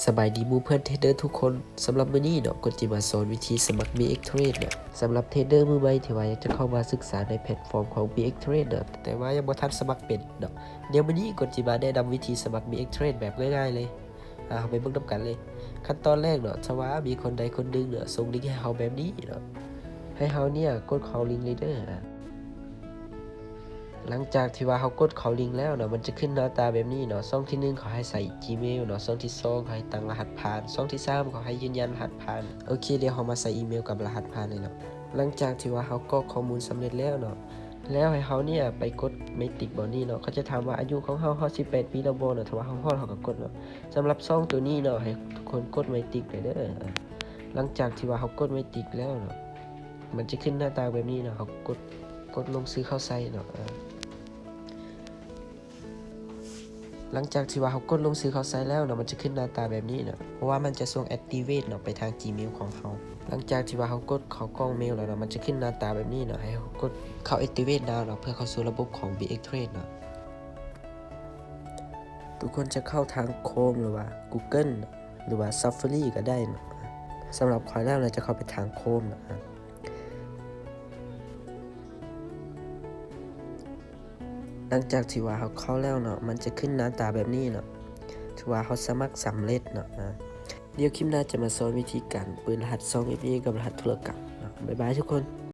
สบายดีหมู่เพื่อนเทรดเดอร์ทุกคนสำหรับมื้อนี้เนาะก็จะมาสอนวิธีสมัคร BX Trade เนาะสำหรับเทรดเดอร์มือใหม่ที่ว่าอยากจะเข้ามาศึกษาในแพลตฟอร์มของ BX Trade เนาะแต่ว่ายังบ่ทันสมัครเป็นเนาะเดี๋ยวมื้อนี้ก็จะมาแนะนำวิธีสมัคร BX Trade แบบง่ายๆเลยเอาไปเบิ่งนำกันเลยขั้นตอนแรกเนาะถ้าว่ามีคนใดคนหนึ่งเนาะส่งลิงก์ให้เฮาแบบนี้เนาะให้เฮาเนี่ยกดเข้าลิงก์เลยเด้อหลังจากที่ว่าเขากดเข้าลิงก์แล้วเนาะมันจะขึ้นหน้าตาแบบนี้เนาะช่องที่1เขาให้ใส่ Gmail เนาะช่องที่2เขาให้ตั้งรหัสผ่านช่องที่3เขาให้ยืนยันรหัสผ่านโอเคเดี๋ยวเขามาใส่อีเมลกับรหัสผ่านเลยเนาะหลังจากที่ว่าเขากรอกข้อมูลสำเร็จแล้วเนาะแล้วให้เขาเนี่ยไปกดเมติกบ่นี้เนาะเขาจะถามว่าอายุของเขา18ปีแล้วบ่เนาะถ้าว่าเขาฮอดเขาก็กดเนาะสำหรับช่องตัวนี้เนาะให้ทุกคนกดเมติกเลยเด้อหลังจากที่ว่าเขากดเมติกแล้วเนาะมันจะขึ้นหน้าตาแบบนี้เนาะเขากดลงซื้อเข้าใส่เนาะหลังจากที่ว่าเขากดลงซื้อเขาใช้แล้วเนาะมันจะขึ้นหน้าตาแบบนี้เนาะเพราะว่ามันจะส่ง activate เนาะไปทาง Gmail ของเขาหลังจากที่ว่าเขากดเข้ากล้องเมลแล้วเนาะมันจะขึ้นหน้าตาแบบนี้เนาะให้เขากดเข้า activate now เนาะเพื่อเข้าสู่ระบบของ BX Trade เนาะทุกคนจะเข้าทาง Chrome หรือว่า Google หรือว่า Safari ก็ได้เนาะสำหรับข้อแรกเราจะเข้าไปทาง Chrome นะหลังจากที่ว่าเขาเข้าแล้วเนาะมันจะขึ้นหน้าตาแบบนี้เนาะถือว่าเขาสมัครสำเร็จเนาะเดี๋ยวคลิปหน้าจะมาสอนวิธีการเปิดรหัส2FA กับรหัสธุรกรรมเนาะบ๊ายบายทุกคน